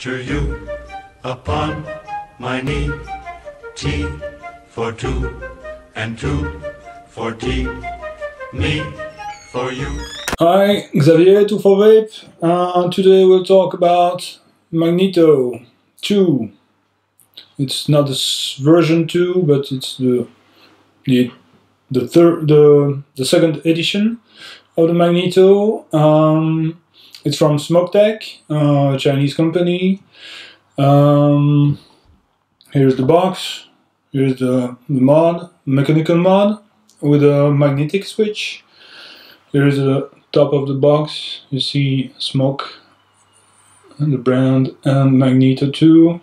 to you upon my knee. T for two, and two for T. Me for you. Hi, Xavier 2 for Vape. Today we'll talk about Magneto II. It's not the version 2, but it's the second edition of the Magneto. It's from Smoktech, a Chinese company. Here's the box. Here's the mod, mechanical mod with a magnetic switch. Here's the top of the box. You see smoke and the brand and Magneto II.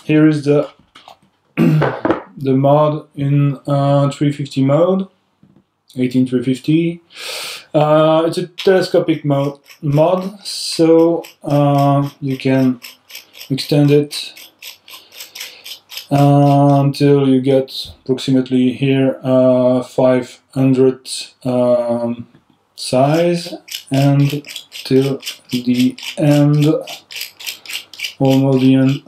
Here is the the mod in 350 mode, 18350. It's a telescopic mod, so you can extend it until you get approximately here 500 size, and till the end, almost the end.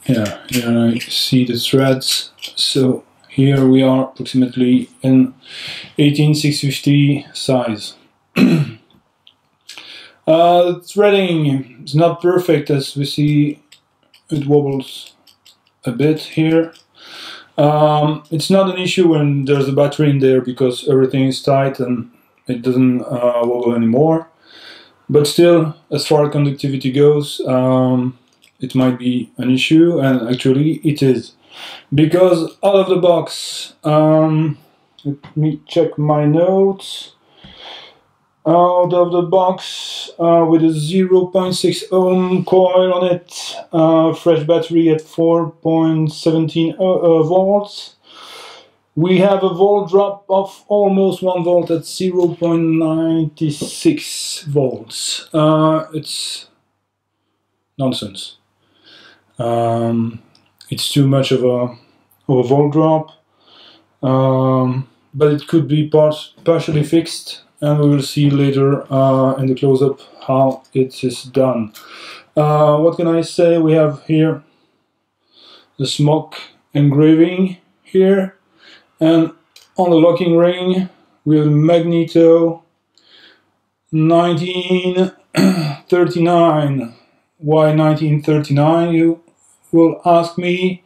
Yeah, here I see the threads. So here we are approximately in 18650 size. The threading is not perfect, as we see. It wobbles a bit here. It's not an issue when there's a battery in there, because everything is tight and it doesn't wobble anymore. But still, as far as conductivity goes, it might be an issue, and actually it is. Because out of the box, let me check my notes. Out of the box, with a 0.6 ohm coil on it, fresh battery at 4.17 volts. We have a volt drop of almost 1 volt at 0.96 volts. It's nonsense. It's too much of a volt drop, but it could be partially fixed. And we will see later in the close-up how it is done. What can I say? We have here the smoke engraving here, and on the locking ring we have Magneto 1939. Why 1939, you will ask me?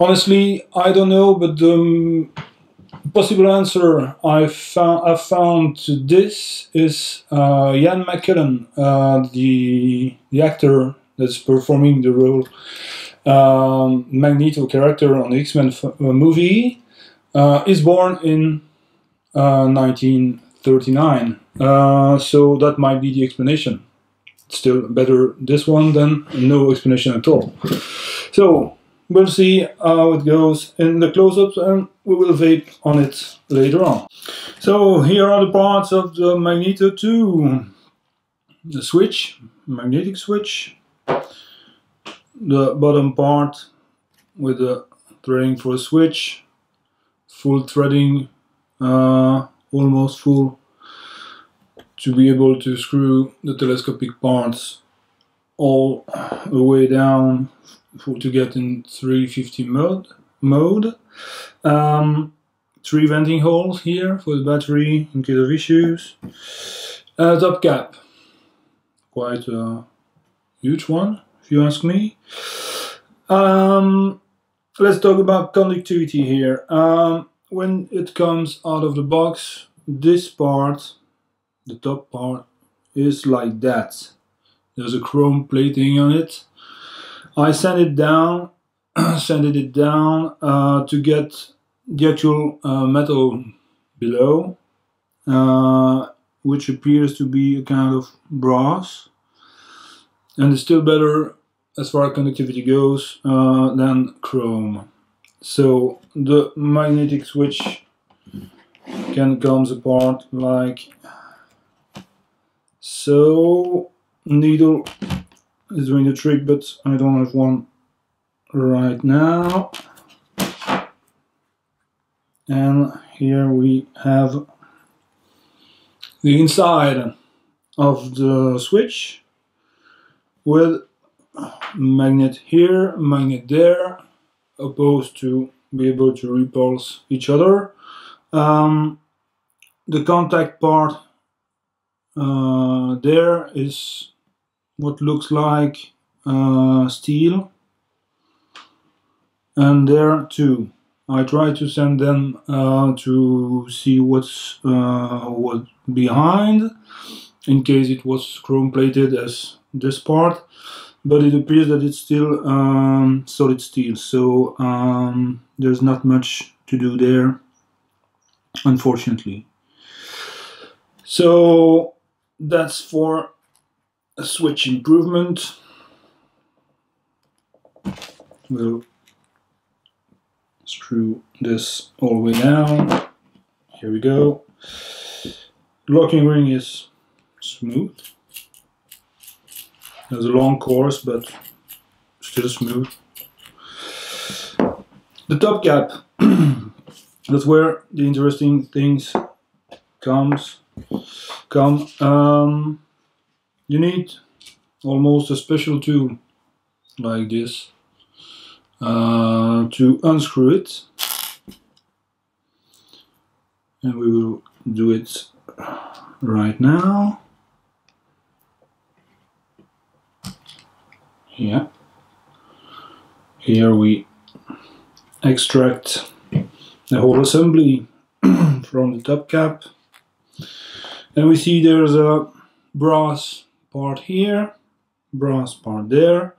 Honestly, I don't know, but the possible answer I found to this is Ian McKellen, the actor that's performing the role Magneto character on the X-Men movie, is born in 1939. So that might be the explanation. Still better this one than no explanation at all. So we'll see how it goes in the close-ups, and we will vape on it later on. So here are the parts of the Magneto II. The switch, magnetic switch. The bottom part with the threading for a switch. Full threading, almost full, to be able to screw the telescopic parts all the way down to get in 350 mode. 3 venting holes here for the battery in case of issues. Top cap, quite a huge one if you ask me. Let's talk about conductivity here. When it comes out of the box, this part, the top part, is like that. There's a chrome plating on it. I sanded it down to get the actual metal below, which appears to be a kind of brass, and it's still better as far as conductivity goes than chrome. So the magnetic switch comes apart like so. Needle is doing the trick, but I don't have one right now. And here we have the inside. of the switch with magnet here, magnet there, opposed to be able to repulse each other. The contact part there is what looks like steel, and there too. I try to send them to see what's behind, in case it was chrome plated as this part, but it appears that it's still solid steel, so there's not much to do there, unfortunately. So that's for a switch improvement. We'll screw this all the way down. Here we go. Locking ring is smooth. There's a long course, but still smooth. The top cap, that's where the interesting things come. You need almost a special tool like this to unscrew it, and we will do it right now. Yeah, here we extract the whole assembly from the top cap, and we see there's a brass part here, brass part there.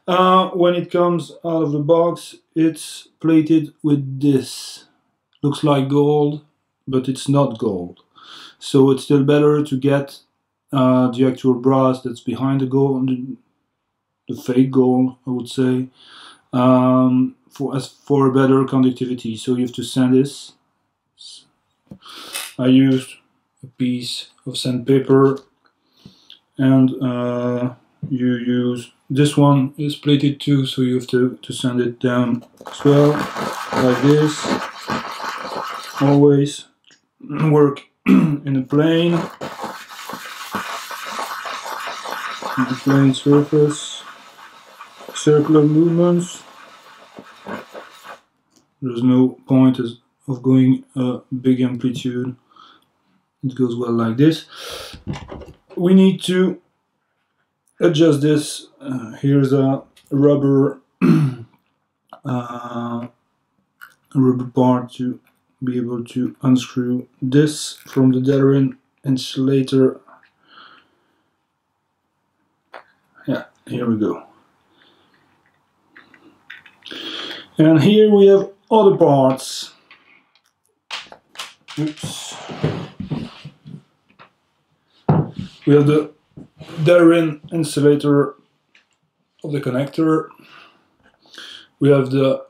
When it comes out of the box, it's plated with this. Looks like gold, but it's not gold. So it's still better to get the actual brass that's behind the gold, the fake gold, I would say, for a better conductivity. So you have to sand this. I used a piece of sandpaper, and you use this one is plated too, so you have to sand it down as well, like this. Always work in a plane surface, circular movements. There's no point of going a big amplitude. It goes well like this. We need to adjust this. Here's a rubber rubber part to be able to unscrew this from the Delrin insulator. Yeah, here we go. And here we have other parts. Oops. We have the Delrin insulator of the connector. We have the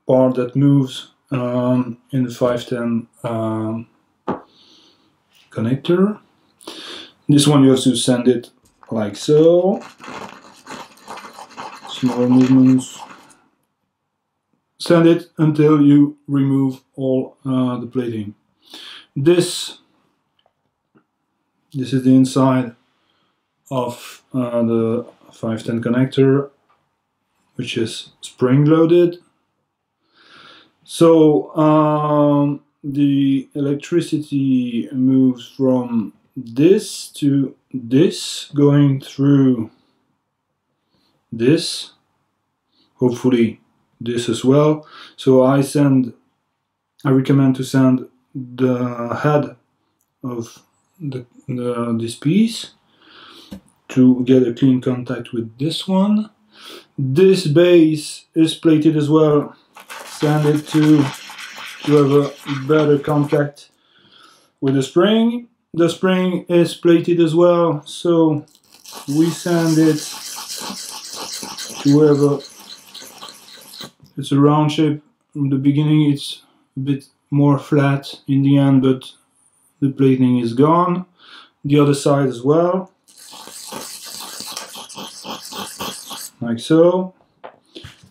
part that moves in the 510 connector. This one you have to sand it like so. Small movements. Sand it until you remove all the plating. This is the inside of the 510 connector, which is spring loaded. So the electricity moves from this to this, going through this, hopefully this as well. So I recommend to sand the head of this piece to get a clean contact with this one. This base is plated as well. Sand it to have a better contact with the spring. The spring is plated as well, so we sand it to have it's a round shape. From the beginning it's a bit more flat in the end, but the plating is gone. The other side as well, like so.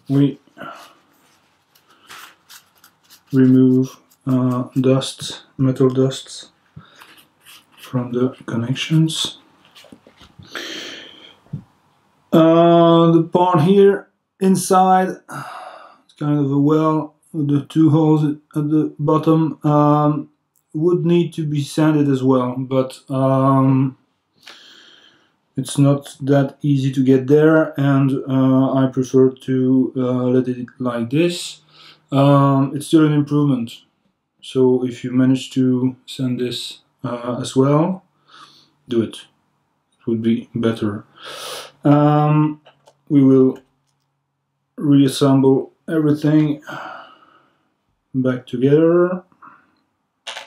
We remove metal dust from the connections. The part here inside, it's kind of a well with the two holes at the bottom, would need to be sanded as well, but it's not that easy to get there, and I prefer to let it like this. It's still an improvement, so if you manage to sand this as well, do it. It would be better. We will reassemble everything back together.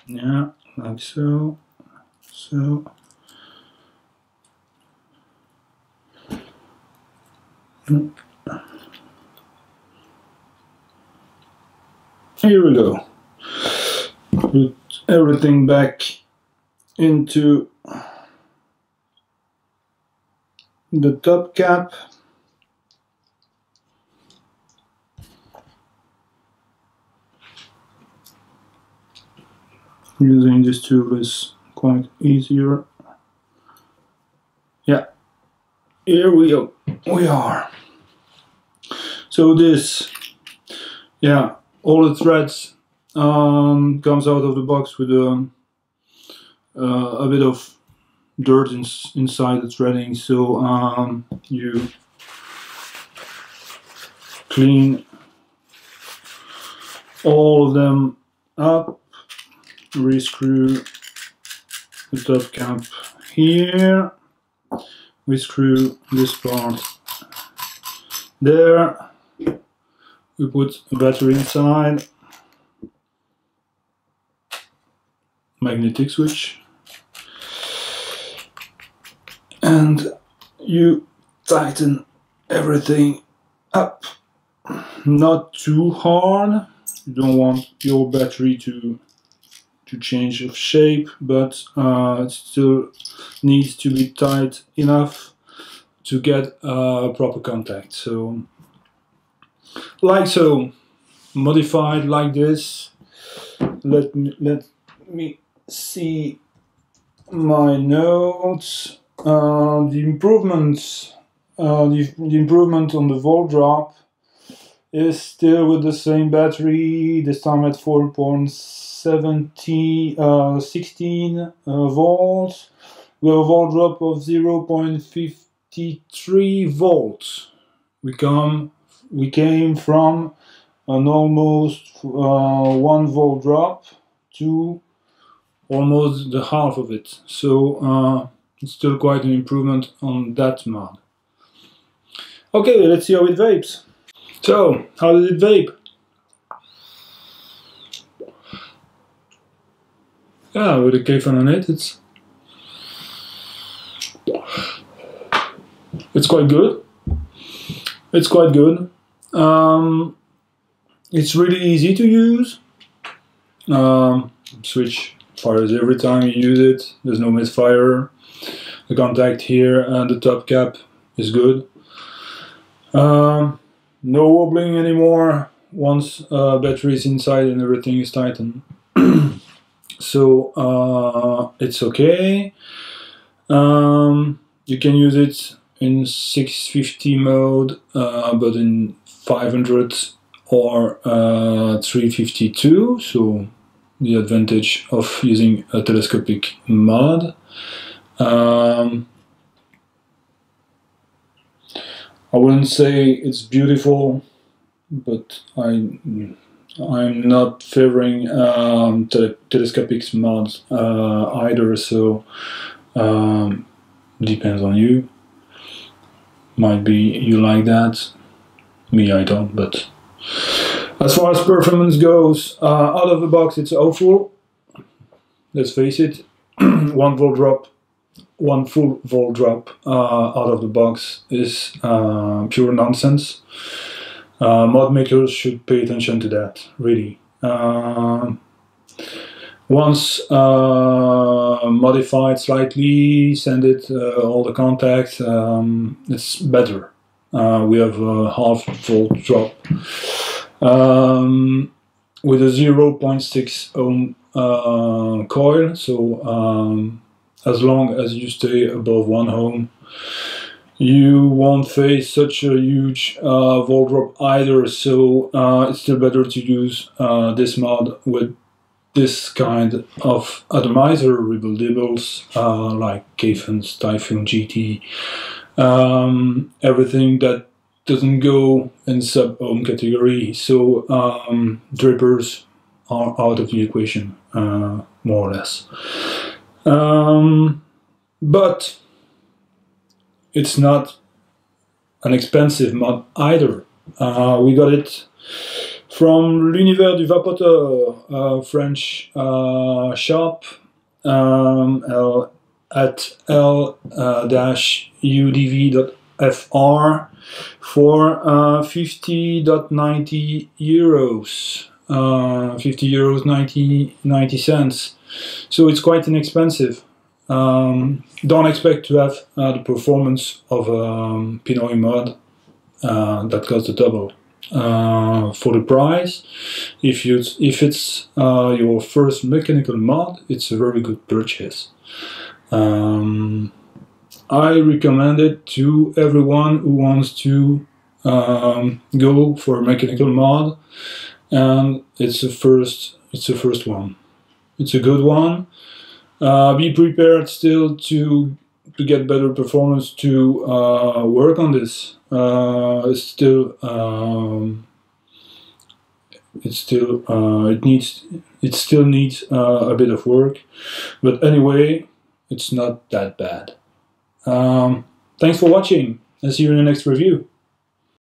Yeah, like so. So. Here we go. Put everything back into the top cap. Using this tool is quite easier. Yeah, here we go. We are. So this, yeah, all the threads comes out of the box with a bit of dirt inside the threading. So you clean all of them up. Rescrew the top cap here, we screw this part there, we put a battery inside, magnetic switch, and you tighten everything up, not too hard. You don't want your battery to change of shape, but it still needs to be tight enough to get proper contact. So, like so, modified like this. Let me see my notes. The improvements, the improvement on the volt drop is still with the same battery, this time at 4.16 volts, with a volt drop of 0.53 volts. We came from an almost 1 volt drop to almost the half of it. So it's still quite an improvement on that mod. Okay, let's see how it vapes. So, how did it vape? Yeah, with a K-fan on it, it's quite good. It's quite good. It's really easy to use. Switch fires every time you use it. There's no misfire. The contact here and the top cap is good. No wobbling anymore once battery is inside and everything is tightened. So it's okay. You can use it in 650 mode, but in 500 or 352. So the advantage of using a telescopic mod. I wouldn't say it's beautiful, but I'm not favoring telescopic mods either, so depends on you. Might be you like that, me I don't, but as far as performance goes, out of the box it's awful, let's face it. 1 volt drop, 1 full volt drop out of the box is pure nonsense. Mod makers should pay attention to that, really. Once modified slightly, send it all the contacts, it's better. We have a half volt drop with a 0.6 ohm coil, so as long as you stay above 1 ohm, you won't face such a huge volt drop either, so it's still better to use this mod with this kind of atomizer rebuildables like Kfens, Typhoon GT, everything that doesn't go in sub-ohm category, so drippers are out of the equation, more or less. But it's not an expensive mod either. We got it from l'Univers du Vapoteur, French shop, at l-udv.fr for 50.90 euros. 50 euros 90 cents. So it's quite inexpensive. Don't expect to have the performance of a Pinoy mod that costs the double. For the price, if it's your first mechanical mod, it's a very good purchase. I recommend it to everyone who wants to go for a mechanical mod, and it's a first one. It's a good one. Be prepared still to get better performance to work on this. It still needs a bit of work, but anyway, it's not that bad. Thanks for watching, and see you in the next review.